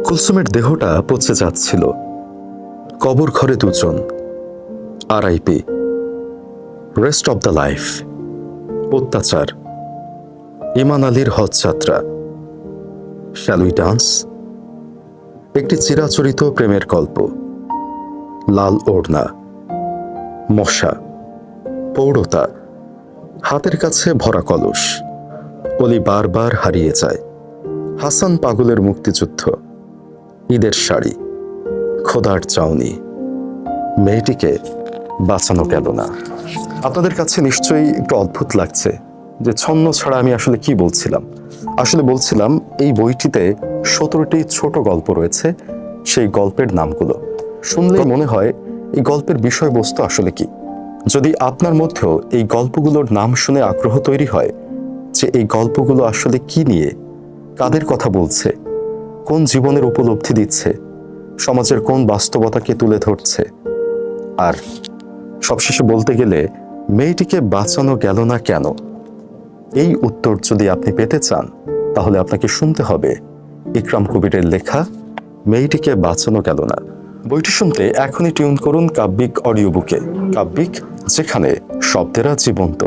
কুলসুমের দেহটা পচে যাচ্ছিল। কবর ঘরে দুজন, RIP, rest of the life, অত্যাচার, ইমান আলীর হজ যাত্রা, শ্যাল উই ডান্স, একটি চিরাচরিত প্রেমের গল্প, লাল ওড়না, মশা, পৌরতা, হাতের কাছে ভরা কলস, অলি বারবার হারিয়ে যায়, হাসান পাগলের মুক্তিযুদ্ধ, ঈদের শাড়ি, খোদার চাউনি, মেয়েটিকে বাঁচানো গেল না। আপনাদের কাছে নিশ্চয়ই একটু অদ্ভুত লাগছে যে ছন্ন ছাড়া আমি আসলে কি বলছিলাম। আসলে বলছিলাম এই বইটিতে 17টি ছোট গল্প রয়েছে, সেই গল্পের নামগুলো শুনলেই মনে হয় এই গল্পের বিষয়বস্তু আসলে কি। যদি আপনার মধ্যেও এই গল্পগুলোর নাম শুনে আগ্রহ তৈরি হয় যে এই গল্পগুলো আসলে কি নিয়ে, কাদের কথা বলছে, কোন জীবনের উপলব্ধি দিচ্ছে, সমাজের কোন বাস্তবতাকে তুলে ধরছে, আর সবশেষে বলতে গেলে মেয়েটিকে বাঁচানো গেল না কেন, এই উত্তর যদি আপনি পেতে চান তাহলে আপনাকে শুনতে হবে ইকরাম কবিরের লেখা মেয়েটিকে বাঁচানো গেল না। বইটি শুনতে এখনই টিউন করুন কাব্যিক অডিও বুকে। কাব্যিক, যেখানে শব্দেরা জীবন্ত।